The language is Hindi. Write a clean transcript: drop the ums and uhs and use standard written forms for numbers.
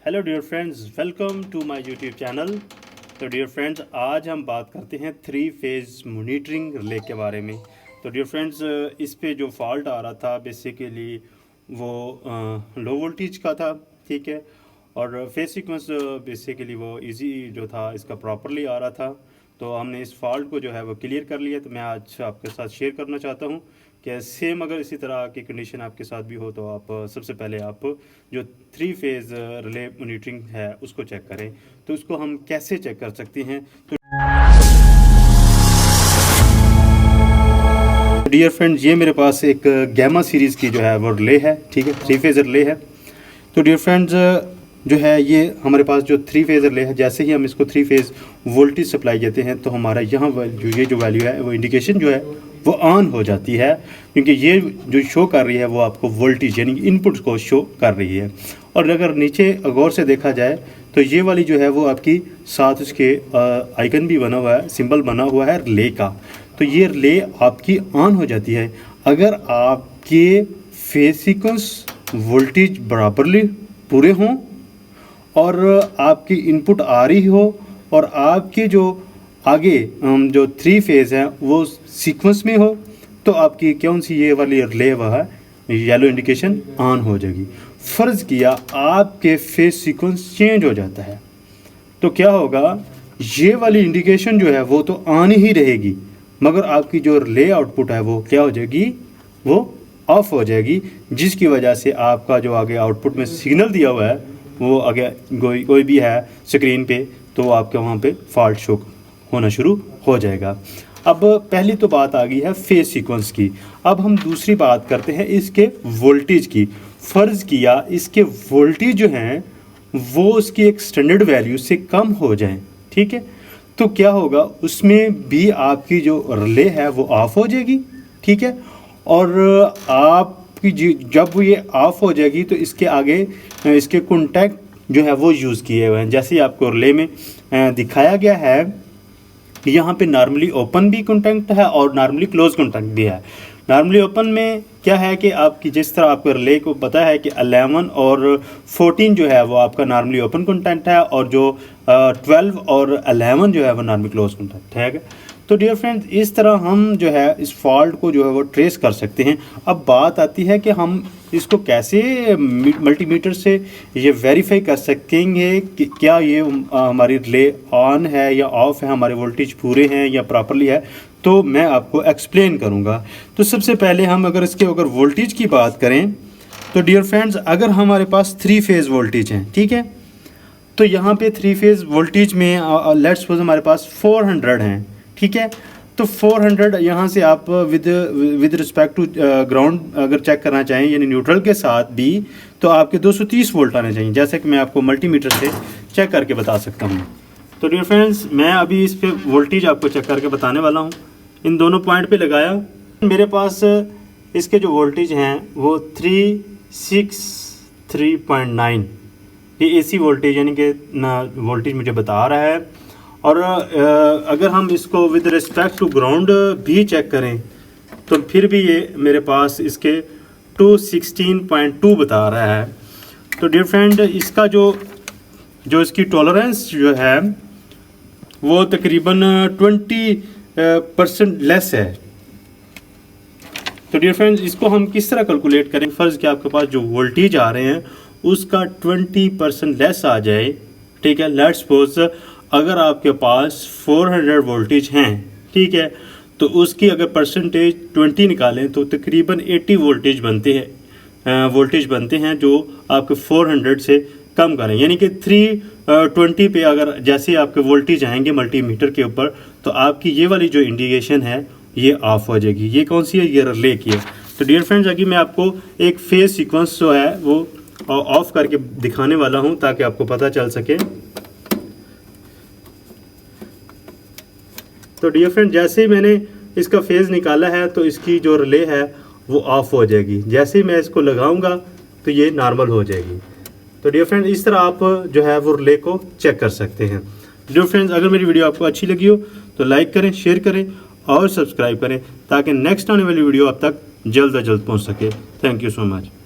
Hello dear friends, welcome to my YouTube channel. तो डियर फ्रेंड्स, आज हम बात करते हैं 3 फेज़ मॉनिटरिंग रिले के बारे में। तो डियर फ्रेंड्स, इस पे जो फॉल्ट आ रहा था बेसिकली वो लो वोल्टेज का था, ठीक है। और फेज सीक्वेंस बेसिकली वो इजी जो था इसका प्रॉपरली आ रहा था। तो हमने इस फॉल्ट को जो है वो क्लियर कर लिया। तो मैं आज आपके साथ शेयर करना चाहता हूँ कि सेम अगर इसी तरह की कंडीशन आपके साथ भी हो तो आप सबसे पहले आप जो 3 फेज़ रिले मॉनिटरिंग है उसको चेक करें। तो उसको हम कैसे चेक कर सकते हैं? तो डियर फ्रेंड्स, ये मेरे पास एक गैमा सीरीज़ की जो है वो रिले है, ठीक है, 3 फेज़ रिले है। तो डियर फ्रेंड्स, जो है ये हमारे पास जो 3 फेज़ रिले है, जैसे ही हम इसको 3 फेज़ वोल्टेज सप्लाई देते हैं तो हमारा यहाँ ये जो वैल्यू है वो इंडिकेशन जो है वो ऑन हो जाती है, क्योंकि ये जो शो कर रही है वो आपको वोल्टेज यानी इनपुट को शो कर रही है। और अगर नीचे गौर से देखा जाए तो ये वाली जो है वो आपकी साथ उसके आइकन भी बना हुआ है, सिंबल बना हुआ है रिले का। तो ये रिले आपकी ऑन हो जाती है अगर आपके फेज सीक्वेंस वोल्टेज बराबरली पूरे हों और आपकी इनपुट आ रही हो और आपके जो आगे जो 3 फेज़ हैं वो सीक्वेंस में हो, तो आपकी कौन सी ये वाली रिले वह येलो इंडिकेशन ऑन हो जाएगी। फ़र्ज़ किया आपके फेज सीक्वेंस चेंज हो जाता है तो क्या होगा, ये वाली इंडिकेशन जो है वो तो ऑन ही रहेगी, मगर आपकी जो रिले आउटपुट है वो क्या हो जाएगी, वो ऑफ हो जाएगी, जिसकी वजह से आपका जो आगे आउटपुट में सिग्नल दिया हुआ है वो आगे कोई भी है स्क्रीन पे तो आपके वहाँ पे फॉल्ट शो होना शुरू हो जाएगा। अब पहली तो बात आ गई है फेज सीक्वेंस की। अब हम दूसरी बात करते हैं इसके वोल्टेज की। फ़र्ज़ किया इसके वोल्टेज जो हैं वो उसकी एक स्टैंडर्ड वैल्यू से कम हो जाएं, ठीक है, तो क्या होगा, उसमें भी आपकी जो रिले है वो ऑफ हो जाएगी, ठीक है। और आपकी जब ये ऑफ हो जाएगी तो इसके आगे इसके कॉन्टैक्ट जो है वो यूज़ किए हुए हैं, जैसे आपको रिले में दिखाया गया है। यहाँ पे नॉर्मली ओपन भी कॉन्टैक्ट है और नॉर्मली क्लोज कॉन्टैक्ट भी है। नॉर्मली ओपन में क्या है कि आपकी जिस तरह आपको रिले को पता है कि 11 और 14 जो है वो आपका नॉर्मली ओपन कॉन्टैक्ट है और जो 12 और 11 जो है वो नॉर्मली क्लोज कॉन्टैक्ट है। तो डियर फ्रेंड्स, इस तरह हम जो है इस फॉल्ट को जो है वो ट्रेस कर सकते हैं। अब बात आती है कि हम इसको कैसे मल्टीमीटर से ये वेरीफाई कर सकेंगे कि क्या ये हमारी रिले ऑन है या ऑफ है, हमारे वोल्टेज पूरे हैं या प्रॉपरली है, तो मैं आपको एक्सप्लेन करूंगा। तो सबसे पहले हम अगर वोल्टेज की बात करें तो डियर फ्रेंड्स, अगर हमारे पास 3 फेज़ वोल्टेज हैं, ठीक है, तो यहाँ पे 3 फेज़ वोल्टेज में लेट्स सपोज हमारे पास 400 हैं, ठीक है। तो 400 यहाँ से आप विद रिस्पेक्ट टू ग्राउंड अगर चेक करना चाहें यानी न्यूट्रल के साथ भी, तो आपके 230 वोल्ट आने चाहिए, जैसे कि मैं आपको मल्टीमीटर से चेक करके बता सकता हूँ। तो डियर फ्रेंड्स, मैं अभी इस पे वोल्टेज आपको चेक करके बताने वाला हूँ। इन दोनों पॉइंट पे लगाया, मेरे पास इसके जो वोल्टेज हैं वो 363.9, ये AC वोल्टेज यानी कि वोल्टेज मुझे बता रहा है। और अगर हम इसको विद रिस्पेक्ट टू ग्राउंड भी चेक करें तो फिर भी ये मेरे पास इसके 216.2 बता रहा है। तो डियर फ्रेंड, इसका जो इसकी टॉलरेंस जो है वो तकरीबन 20% लेस है। तो डियर फ्रेंड्स, इसको हम किस तरह कैलकुलेट करें? फ़र्ज़ कि आपके पास जो वोल्टेज आ रहे हैं उसका 20% लेस आ जाए, ठीक है। लेट्स सपोज अगर आपके पास 400 वोल्टेज हैं, ठीक है, तो उसकी अगर परसेंटेज 20 निकालें तो तकरीबन 80 वोल्टेज बनते हैं जो आपके 400 से कम करें, यानी कि 320 पे अगर जैसे आपके वोल्टेज आएंगे मल्टीमीटर के ऊपर तो आपकी ये वाली जो इंडिकेशन है ये ऑफ हो जाएगी। ये कौन सी है? ये रिले की है। तो डियर फ्रेंड्स, अभी मैं आपको एक फेज सीक्वेंस जो है वो ऑफ करके दिखाने वाला हूँ ताकि आपको पता चल सके। तो डियर फ्रेंड, जैसे ही मैंने इसका फेज़ निकाला है तो इसकी जो रिले है वो ऑफ हो जाएगी। जैसे ही मैं इसको लगाऊंगा तो ये नॉर्मल हो जाएगी। तो डियर फ्रेंड, इस तरह आप जो है वो रिले को चेक कर सकते हैं। डियर फ्रेंड्स, अगर मेरी वीडियो आपको अच्छी लगी हो तो लाइक करें, शेयर करें और सब्सक्राइब करें ताकि नेक्स्ट आने वाली वीडियो आप तक जल्द से जल्द पहुंच सके। Thank you so much.